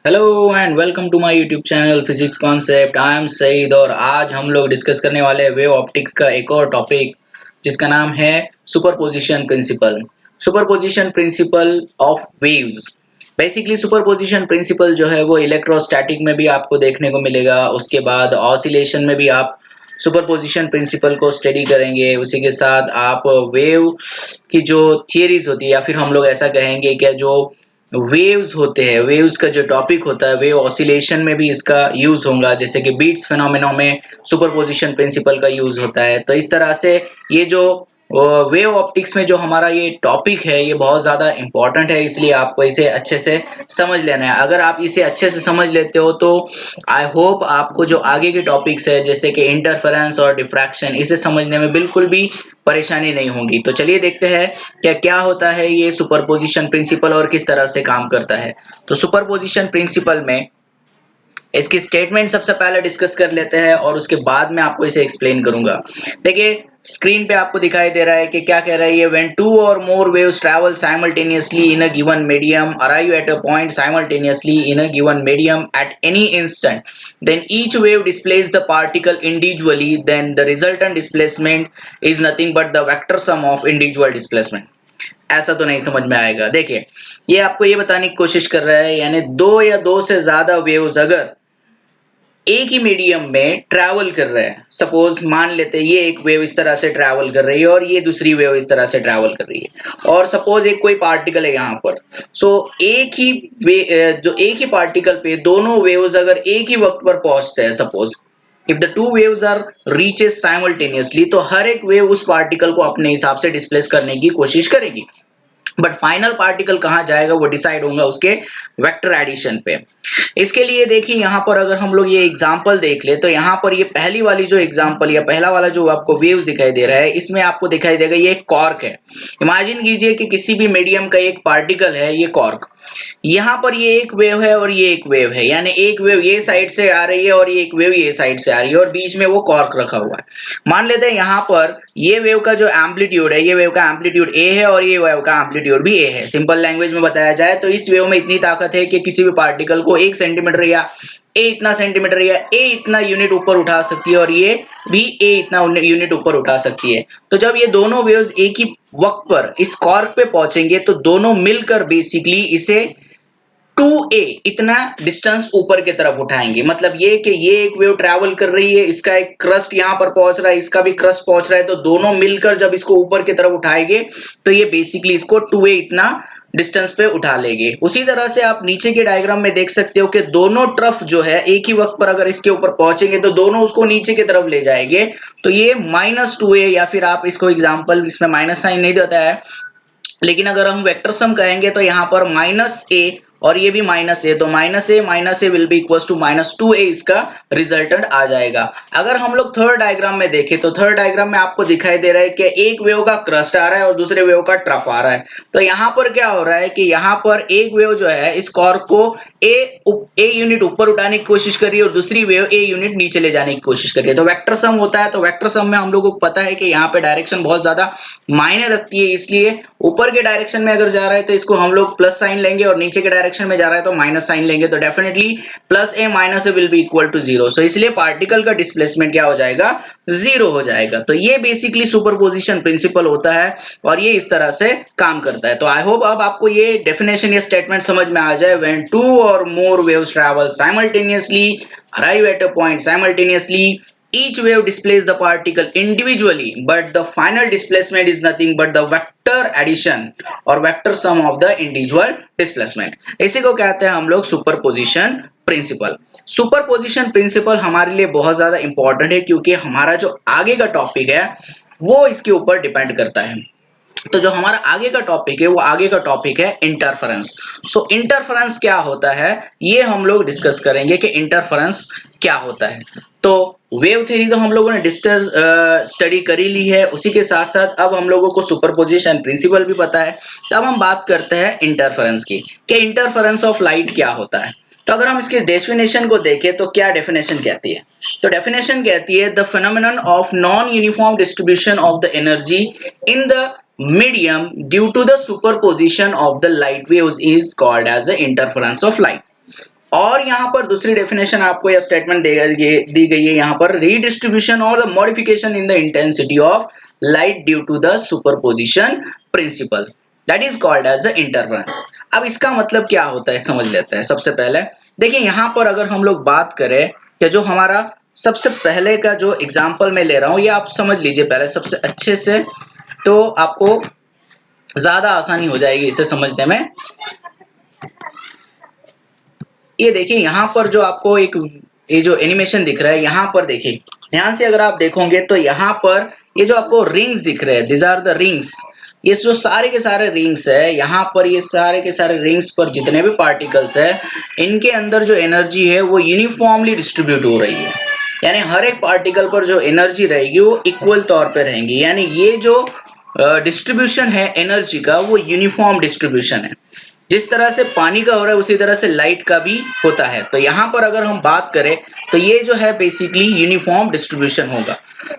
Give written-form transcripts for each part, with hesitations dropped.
Hello and welcome to my YouTube channel physics concept. I am Saeed और आज हम लोग डिस्कस करने वाले हैं वेव ऑप्टिक्स का एक और टॉपिक जिसका नाम है superposition principle. Superposition principle of waves. Basically superposition principle जो है वो इलेक्ट्रोस्टैटिक में भी आपको देखने को मिलेगा। उसके बाद ऑसिलेशन में भी आप सुपरपोजिशन प्रिंसिपल को स्टडी करेंगे। उसी के साथ आप वेव की जो थियरीज होती है या फिर हम लोग ऐसा कहेंगे कि जो वेव्स होते हैं, वेव्स का जो टॉपिक होता है वेव ऑसिलेशन में भी इसका यूज होगा। जैसे कि बीट्स फिनोमेना में सुपरपोजिशन प्रिंसिपल का यूज होता है। तो इस तरह से ये जो वेव ऑप्टिक्स में जो हमारा ये टॉपिक है ये बहुत ज़्यादा इंपॉर्टेंट है, इसलिए आपको इसे अच्छे से समझ लेना है। अगर आप इसे अच्छे से समझ लेते हो तो आई होप आपको जो आगे के टॉपिक्स है जैसे कि इंटरफेरेंस और डिफ्रैक्शन इसे समझने में बिल्कुल भी परेशानी नहीं होगी। तो चलिए देखते हैं क्या क्या होता है ये सुपरपोजिशन प्रिंसिपल और किस तरह से काम करता है। तो सुपरपोजिशन प्रिंसिपल में इसकी स्टेटमेंट सबसे पहले डिस्कस कर लेते हैं और उसके बाद में आपको इसे एक्सप्लेन करूंगा। देखिए स्क्रीन पे आपको दिखाई दे रहा है कि क्या कह रहा है ये। When two or more waves travel simultaneously in a given medium arrive at a point simultaneously in a given medium at any instant then each wave displays the particle individually, then the resultant displacement is nothing but the vector sum of individual displacement। ऐसा तो नहीं समझ में आएगा। देखिए ये आपको ये बताने की कोशिश कर रहा है, यानी दो या दो से ज्यादा वेव्स अगर एक ही मीडियम में ट्रैवल कर रहे हैं, सपोज मान लेते हैं ये एक वेव इस तरह से ट्रैवल कर रही है और ये दूसरी वेव इस तरह से ट्रैवल कर रही है, और सपोज एक कोई पार्टिकल है यहाँ पर। सो जो एक ही पार्टिकल पे दोनों वेव्स अगर एक ही वक्त पर पहुंचते हैं, suppose if the two waves are reaches simultaneously, तो हर एक वेव उस पार्टिकल को अपने हिसाब से डिस्प्लेस करने की कोशिश करेगी। बट फाइनल पार्टिकल कहां जाएगा वो डिसाइड होगा उसके वेक्टर एडिशन पे। इसके लिए देखिए यहाँ पर अगर हम लोग ये एग्जांपल देख ले तो यहाँ पर ये पहली वाली जो एग्जांपल या पहला वाला जो आपको वेव्स दिखाई दे रहा है इसमें आपको दिखाई देगा ये एक कॉर्क है। इमेजिन कीजिए कि किसी भी मीडियम का एक पार्टिकल है ये कॉर्क। यहाँ पर ये एक वेव है और ये एक वेव है, यानी एक वेव ये साइड से आ रही है और ये एक वेव ये साइड से आ रही है और बीच में वो कॉर्क रखा हुआ है। मान लेते हैं यहाँ पर ये वेव का जो एम्पलीट्यूड है, ये वेव का एम्पलीट्यूड ए है और ये वेव का एम्पलीट्यूड भी ए है। सिंपल लैंग्वेज में बताया जाए तो इस वेव में इतनी ताकत है कि किसी भी पार्टिकल को 1 सेंटीमीटर या ए इतना सेंटीमीटर या ए इतना यूनिट ऊपर उठा सकती है और ये भी ए इतना यूनिट ऊपर उठा सकती है। तो जब ये दोनों वेव्स एक ही वक्त पर इस कॉर्क पे पहुंचेंगे तो दोनों मिलकर बेसिकली इसे 2a इतना डिस्टेंस ऊपर की तरफ उठाएंगे। मतलब ये कि ये एक वेव ट्रैवल कर रही है, इसका एक क्रस्ट यहां पर पहुंच रहा है, इसका भी क्रस्ट पहुंच रहा है, तो दोनों मिलकर जब इसको ऊपर की तरफ उठाएंगे तो ये बेसिकली इसको 2a इतना डिस्टेंस पे उठा लेंगे। उसी तरह से आप नीचे के डायग्राम में देख सकते हो कि दोनों तरफ जो है एक ही वक्त पर अगर इसके ऊपर पहुंचेंगे तो दोनों उसको नीचे की तरफ ले जाएंगे। तो ये -2a, या फिर आप इसको एग्जाम्पल, इसमें माइनस साइन नहीं देता है लेकिन अगर हम वेक्टर सम कहेंगे तो यहाँ पर -a और ये भी -a, तो -a will be equal to -2a इसका रिजल्टेंट आ जाएगा। अगर हम लोग थर्ड डायग्राम में देखें तो थर्ड डायग्राम में आपको दिखाई दे रहा है कि एक वेव का क्रस्ट आ रहा है और दूसरे वेव का ट्रफ आ रहा है। तो यहाँ पर क्या हो रहा है कि यहाँ पर एक वेव जो है इस कॉर्क को ए यूनिट ऊपर उठाने की कोशिश कर रही है और दूसरी वेव ए यूनिट नीचे ले जाने की कोशिश कर रही है। तो वेक्टर सम होता है, तो वेक्टर सम में हम लोगों को पता है कि यहाँ पे डायरेक्शन बहुत ज्यादा मायने रखती है, इसलिए ऊपर के डायरेक्शन में अगर जा रहा है तो इसको हम लोग प्लस साइन लेंगे और नीचे के डायरेक्शन में जा रहा है तो माइनस साइन लेंगे। तो definitely +a - a will be equal to 0। So इसलिए पार्टिकल का डिस्प्लेसमेंट क्या हो जाएगा, 0 हो जाएगा। तो ये बेसिकली सुपरपोजिशन प्रिंसिपल होता है और ये इस तरह से काम करता है। तो आई होप अब आपको ये डेफिनेशन या स्टेटमेंट समझ में आ जाए। When two or more waves travel simultaneously arrive at a point simultaneously, each wave displays the particle individually but the final displacement is nothing but the vector addition or vector sum of the individual displacement। इसी को कहते हैं हम लोग superposition principle. Superposition principle हमारे लिए बहुत ज्यादा इंपॉर्टेंट है क्योंकि हमारा जो आगे का टॉपिक है वो इसके ऊपर डिपेंड करता है। तो जो हमारा आगे का टॉपिक है वो आगे का टॉपिक है इंटरफेरेंस। सो इंटरफेरेंस क्या होता है ये हम लोग डिस्कस करेंगे कि इंटरफेरेंस क्या होता है। तो वेव थ्योरी तो हम लोगों ने स्टडी कर ही ली है, उसी के साथ साथ अब हम लोगों को सुपरपोजिशन प्रिंसिपल भी पता है। तब हम बात करते हैं इंटरफेरेंस की कि इंटरफेरेंस ऑफ लाइट क्या होता है। तो अगर हम इसके डेफिनेशन को देखें तो क्या डेफिनेशन कहती है, तो डेफिनेशन कहती है the phenomenon of non uniform distribution of the energy in the medium due to the superposition of the light waves is called as the interference of light। और यहाँ पर दूसरी डेफिनेशन आपको यह स्टेटमेंट दी गई है यहाँ पर, रीडिस्ट्रीब्यूशन और the modification in the intensity of light due to the superposition principle, that is called as the interference. अब इसका मतलब क्या होता है समझ लेते हैं। सबसे पहले देखिए यहाँ पर अगर हम लोग बात करें कि जो हमारा सबसे पहले का जो एग्जाम्पल मैं ले रहा हूँ ये आप समझ लीजिए पहले सबसे अच्छे से, तो आपको ज्यादा आसानी हो जाएगी इसे समझने में। ये देखिए यहाँ पर जो आपको एक ये जो एनिमेशन दिख रहा है यहाँ पर देखिए ध्यान से, अगर आप देखोगे तो यहाँ पर ये जो आपको रिंग्स दिख रहे हैं, दिस आर द रिंग्स, ये जो सारे के सारे रिंग्स है यहाँ पर, ये सारे के सारे रिंग्स पर जितने भी पार्टिकल्स है इनके अंदर जो एनर्जी है वो यूनिफॉर्मली डिस्ट्रीब्यूट हो रही है। यानी हर एक पार्टिकल पर जो एनर्जी रहेगी वो इक्वल तौर पे रहेंगी। यानी ये जो डिस्ट्रीब्यूशन है एनर्जी का वो यूनिफॉर्म डिस्ट्रीब्यूशन है। जिस तरह से पानी का हो रहा है उसी तरह से लाइट का भी होता है। तो यहाँ पर अगर हम बात करें तो ये जो है बेसिकली यूनिफॉर्म डिस्ट्रीब्यूशन होगा।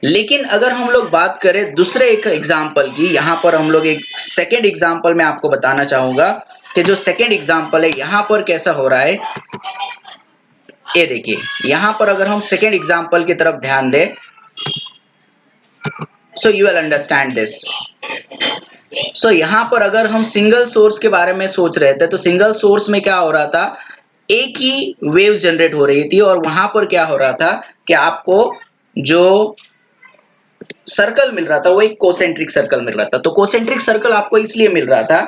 लेकिन अगर हम लोग बात करें दूसरे एक एग्जाम्पल की, यहाँ पर हम लोग एक सेकेंड एग्जाम्पल में आपको बताना चाहूंगा कि जो सेकेंड एग्जाम्पल है यहाँ पर कैसा हो रहा है। ये देखिए यहाँ पर अगर हम सेकेंड एग्जाम्पल की तरफ ध्यान दें, so you will understand this. So यहाँ पर अगर हम सिंगल सोर्स के बारे में सोच रहे थे तो सिंगल सोर्स में क्या हो रहा था, एक ही वेव जनरेट हो रही थी और वहां पर क्या हो रहा था कि आपको जो सर्कल मिल रहा था वो एक कोसेंट्रिक सर्कल मिल रहा था। तो कोसेंट्रिक सर्कल आपको इसलिए मिल रहा था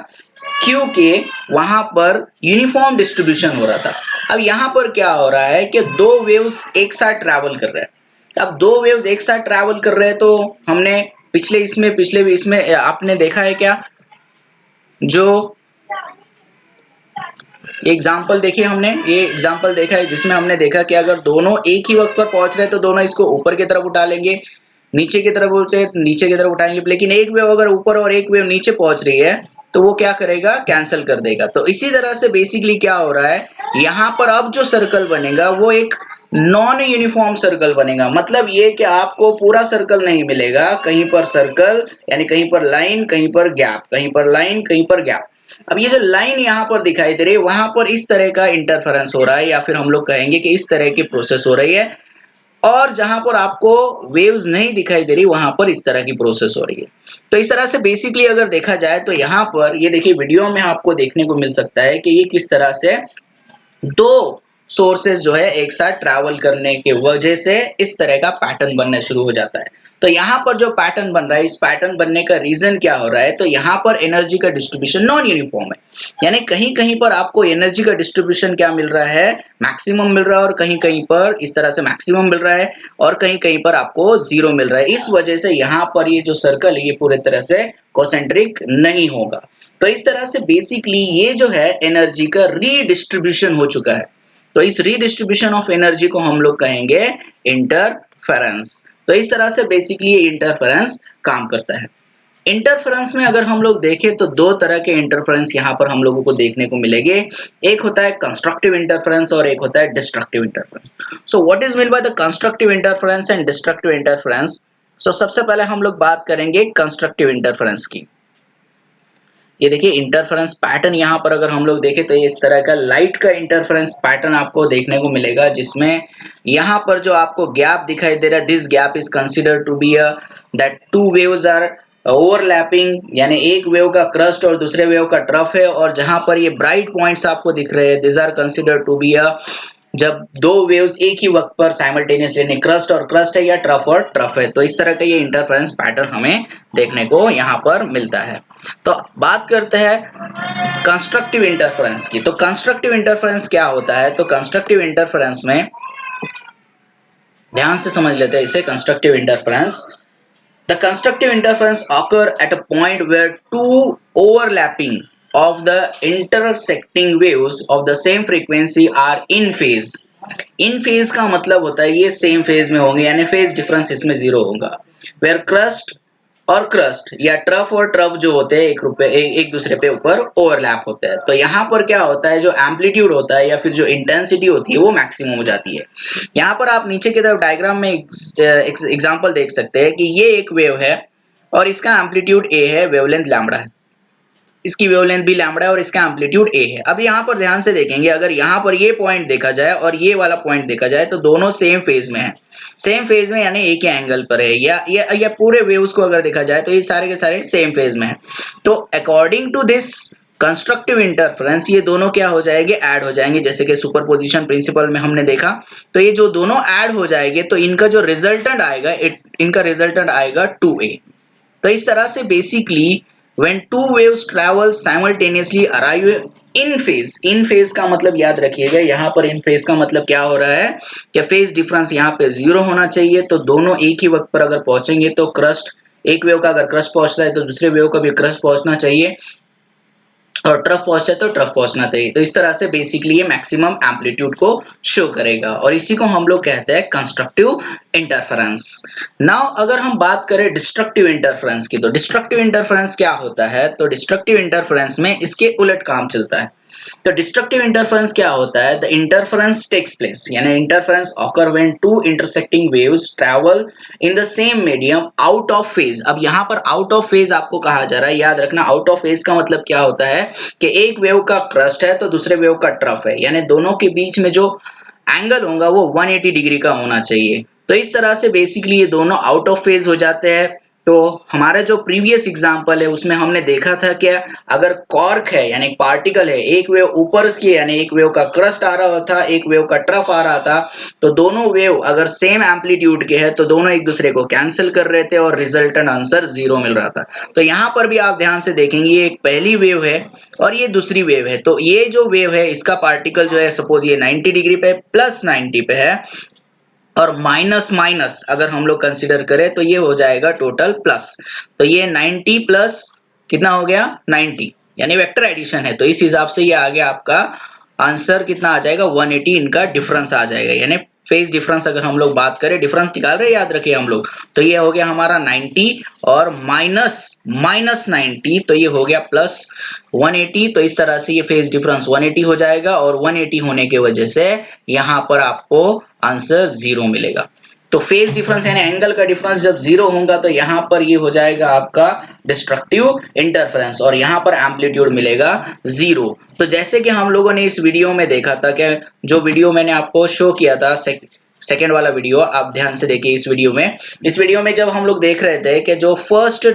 क्योंकि वहां पर यूनिफॉर्म डिस्ट्रीब्यूशन हो रहा था। अब यहाँ पर क्या हो रहा है कि दो वेव्स एक साथ ट्रैवल कर रहे हैं। अब दो वेव्स एक साथ ट्रैवल कर रहे हैं तो हमने पिछले इसमें आपने देखा है क्या, जो एग्जाम्पल देखिए हमने ये एग्जाम्पल देखा है जिसमें हमने देखा कि अगर दोनों एक ही वक्त पर पहुंच रहे हैं तो दोनों इसको ऊपर की तरफ उठा लेंगे, नीचे की तरफ नीचे की तरफ उठाएंगे। लेकिन एक वेव अगर ऊपर और एक वेव नीचे पहुंच रही है तो वो क्या करेगा, कैंसिल कर देगा। तो इसी तरह से बेसिकली क्या हो रहा है यहाँ पर अब जो सर्कल बनेगा वो एक नॉन यूनिफॉर्म सर्कल बनेगा। मतलब ये कि आपको पूरा सर्कल नहीं मिलेगा, कहीं पर सर्कल यानी कहीं पर लाइन, कहीं पर गैप, कहीं पर लाइन, कहीं पर गैप। अब ये जो लाइन यहाँ पर दिखाई दे रही है वहां पर इस तरह का इंटरफेरेंस हो रहा है या फिर हम लोग कहेंगे कि इस तरह की प्रोसेस हो रही है। और जहां पर आपको वेव्स नहीं दिखाई दे रही वहां पर इस तरह की प्रोसेस हो रही है। तो इस तरह से बेसिकली अगर देखा जाए तो यहाँ पर ये देखिए वीडियो में आपको देखने को मिल सकता है कि ये किस तरह से दो सोर्सेस जो है एक साथ ट्रैवल करने की वजह से इस तरह का पैटर्न बनना शुरू हो जाता है। तो यहाँ पर जो पैटर्न बन रहा है, इस पैटर्न बनने का रीजन क्या हो रहा है, तो यहाँ पर एनर्जी का डिस्ट्रीब्यूशन नॉन यूनिफॉर्म है। यानी कहीं कहीं पर आपको एनर्जी का डिस्ट्रीब्यूशन क्या मिल रहा है, मैक्सिमम मिल रहा है, और कहीं कहीं पर इस तरह से मैक्सिमम मिल रहा है और कहीं कहीं पर आपको जीरो मिल रहा है। इस वजह से यहाँ पर ये जो सर्कल है ये पूरे तरह से कॉन्सेंट्रिक नहीं होगा। तो इस तरह से बेसिकली ये जो है एनर्जी का रीडिस्ट्रीब्यूशन हो चुका है। तो इस रीडिस्ट्रीब्यूशन ऑफ एनर्जी को हम लोग कहेंगे इंटरफेरेंस। तो इस तरह से बेसिकली ये इंटरफेरेंस काम करता है। इंटरफेरेंस में अगर हम लोग देखें तो दो तरह के इंटरफेरेंस यहाँ पर हम लोगों को देखने को मिलेंगे। एक होता है कंस्ट्रक्टिव इंटरफेरेंस और एक होता है destructive interference. So what is mean by the constructive interference and destructive interference. So सबसे पहले हम लोग बात करेंगे कंस्ट्रक्टिव इंटरफेरेंस की। ये देखिए इंटरफेरेंस पैटर्न यहाँ पर अगर हम लोग देखें तो ये इस तरह का लाइट का इंटरफेरेंस पैटर्न आपको देखने को मिलेगा, जिसमें यहाँ पर जो आपको गैप दिखाई दे रहा है, this gap is considered to be that two waves are overlapping, यानी एक वेव का क्रस्ट और दूसरे वेव का ट्रफ है। और जहां पर ये ब्राइट पॉइंट्स आपको दिख रहे हैं, this are considered to be जब दो वेव्स एक ही वक्त पर साइमल्टेनियसली क्रस्ट और क्रस्ट है या ट्रफ और ट्रफ है। तो इस तरह का ये इंटरफेरेंस पैटर्न हमें देखने को यहाँ पर मिलता है। तो बात करते हैं कंस्ट्रक्टिव इंटरफेरेंस की। तो कंस्ट्रक्टिव इंटरफेरेंस क्या होता है, तो कंस्ट्रक्टिव इंटरफेरेंस में ध्यान से समझ लेते हैं इसे। Constructive interference, the constructive interference occur at a point where two overlapping of the intersecting waves of the same frequency are in phase। In phase का मतलब होता है ये सेम फेज में होंगे, यानी फेज डिफरेंस इसमें जीरो होगा। वेयर क्रस्ट और क्रस्ट या ट्रफ और ट्रफ जो होते हैं एक दूसरे पे ऊपर ओवरलैप होते हैं। तो यहाँ पर क्या होता है, जो एम्पलीट्यूड होता है या फिर जो इंटेंसिटी होती है वो मैक्सिमम हो जाती है। यहाँ पर आप नीचे की तरफ डायग्राम में एग्जांपल देख सकते हैं कि ये एक वेव है और इसका एम्पलीट्यूड ए है, वेवलेंथ लैम्बडा है। इसकी वेवलेंथ भी लैम्बडा है और इसका एम्पलीट्यूड ए है। अब यहाँ पर ध्यान से देखेंगे, अगर यहाँ पर ये पॉइंट देखा जाए और ये वाला पॉइंट देखा जाए तो दोनों सेम फेज में है, सेम फेज में यानी एक ही एंगल पर है, या पूरे वेव्स को अगर देखा जाए तो ये सारे के सारे सेम फेज में है। तो according to this constructive interference ये दोनों क्या हो जाएंगे, ऐड हो जाएंगे, जैसे कि सुपरपोजिशन प्रिंसिपल में हमने देखा। तो ये जो दोनों ऐड हो जाएंगे तो इनका जो रिजल्टेंट आएगा, इनका रिजल्टेंट आएगा 2a। तो इस तरह से basically when two waves travel simultaneously arrive in phase का मतलब याद रखिएगा, यहाँ पर इन फेज का मतलब क्या हो रहा है कि फेज डिफरेंस यहाँ पे 0 होना चाहिए। तो दोनों एक ही वक्त पर अगर पहुंचेंगे तो क्रस्ट, एक वेव का अगर क्रस्ट पहुंचता है तो दूसरे वेव का भी क्रस्ट पहुंचना चाहिए, और ट्रफ पहुंचता है तो ट्रफ पहुंचना चाहिए। तो इस तरह से बेसिकली ये मैक्सिमम एम्पलीट्यूड को शो करेगा और इसी को हम लोग कहते हैं कंस्ट्रक्टिव इंटरफेरेंस। नाउ अगर हम बात करें डिस्ट्रक्टिव इंटरफेरेंस की, तो डिस्ट्रक्टिव इंटरफेरेंस क्या होता है, तो डिस्ट्रक्टिव इंटरफेरेंस में इसके उलट काम चलता है। तो डिस्ट्रक्टिव इंटरफेरेंस क्या होता है, द इंटरफेरेंस टेक्स प्लेस, यानी interference occur when two intersecting waves travel in the same medium out of phase. अब यहाँ पर आउट ऑफ फेज आपको कहा जा रहा है, याद रखना आउट ऑफ फेज का मतलब क्या होता है कि एक वेव का क्रस्ट है तो दूसरे वेव का ट्रफ है, यानी दोनों के बीच में जो एंगल होगा वो 180 डिग्री का होना चाहिए। तो इस तरह से बेसिकली ये दोनों आउट ऑफ फेज हो जाते हैं। तो हमारा जो प्रीवियस एग्जांपल है उसमें हमने देखा था कि अगर कॉर्क है यानी पार्टिकल है, एक वेव ऊपर की यानी एक वेव का क्रस्ट आ रहा था, एक वेव का ट्रफ आ रहा था, तो दोनों वेव अगर सेम एम्पलीट्यूड के है तो दोनों एक दूसरे को कैंसिल कर रहे थे और रिजल्टेंट आंसर 0 मिल रहा था। तो यहाँ पर भी आप ध्यान से देखेंगे, ये एक पहली वेव है और ये दूसरी वेव है। तो ये जो वेव है इसका पार्टिकल जो है सपोज ये 90 डिग्री पे प्लस 90 पे है, और माइनस माइनस अगर हम लोग कंसिडर करें तो ये हो जाएगा टोटल प्लस। तो ये 90 प्लस कितना हो गया 90, यानी वेक्टर एडिशन है। तो इस हिसाब से ये आ गया आपका आंसर कितना आ जाएगा 180, इनका डिफरेंस आ जाएगा। यानी फेज डिफरेंस अगर हम लोग बात करें, डिफरेंस निकाल रहे हैं याद रखिए हम लोग, तो ये हो गया हमारा 90 और माइनस माइनस 90, तो ये हो गया प्लस 180। तो इस तरह से ये फेज डिफरेंस 180 हो जाएगा और 180 होने की वजह से यहाँ पर आपको आंसर 0 मिलेगा। तो फेज डिफरेंस यानी एंगल का डिफरेंस जब 0 होगा तो यहाँ पर ये हो जाएगा आपका डिस्ट्रक्टिव इंटरफेरेंस और यहाँ पर एम्पलीट्यूड मिलेगा 0। तो जैसे कि हम लोगों ने इस वीडियो में देखा था कि जो वीडियो मैंने आपको शो किया था सेकेंड वाला वीडियो, आप ध्यान से देखिए इस वीडियो में जब हम लोग देख रहे थे कि जो फर्स्ट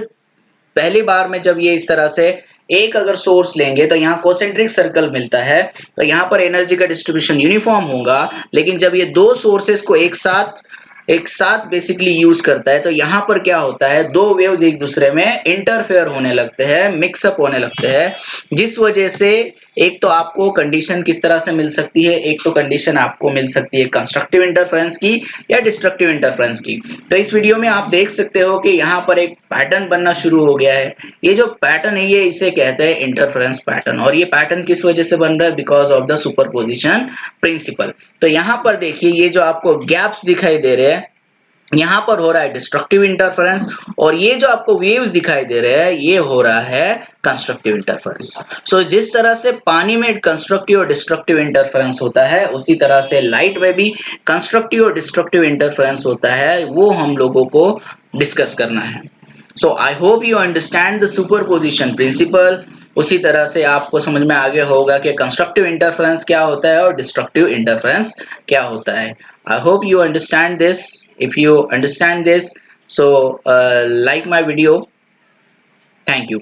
पहली बार में जब ये इस तरह से एक अगर सोर्स लेंगे तो यहाँ कोसेंट्रिक सर्कल मिलता है, तो यहाँ पर एनर्जी का डिस्ट्रीब्यूशन यूनिफॉर्म होगा। लेकिन जब ये दो सोर्सेस को एक साथ बेसिकली यूज करता है तो यहाँ पर क्या होता है, दो वेव्स एक दूसरे में इंटरफेयर होने लगते हैं, मिक्सअप होने लगते हैं, जिस वजह से एक तो आपको कंडीशन किस तरह से मिल सकती है, एक तो कंडीशन आपको मिल सकती है कंस्ट्रक्टिव इंटरफेरेंस की या डिस्ट्रक्टिव इंटरफेरेंस की। तो इस वीडियो में आप देख सकते हो कि यहाँ पर एक पैटर्न बनना शुरू हो गया है। ये जो पैटर्न है ये इसे कहते हैं इंटरफेरेंस पैटर्न, और ये पैटर्न किस वजह से बन रहा है, because of the superposition principal. तो यहाँ पर देखिए ये जो आपको गैप्स दिखाई दे रहे हैं, यहाँ पर हो रहा है डिस्ट्रक्टिव इंटरफेरेंस, और ये जो आपको वेव्स दिखाई दे रहे हैं ये हो रहा है कंस्ट्रक्टिव इंटरफेरेंस। सो जिस तरह से पानी में कंस्ट्रक्टिव और डिस्ट्रक्टिव इंटरफेरेंस होता है उसी तरह से लाइट में भी कंस्ट्रक्टिव और डिस्ट्रक्टिव इंटरफेरेंस होता है, वो हम लोगों को डिस्कस करना है। So I hope you understand the superposition principle. उसी तरह से आपको समझ में आ गया होगा कि कंस्ट्रक्टिव इंटरफेरेंस क्या होता है और डिस्ट्रक्टिव इंटरफेरेंस क्या होता है। I hope you understand this. If you understand this, so like my video. Thank you.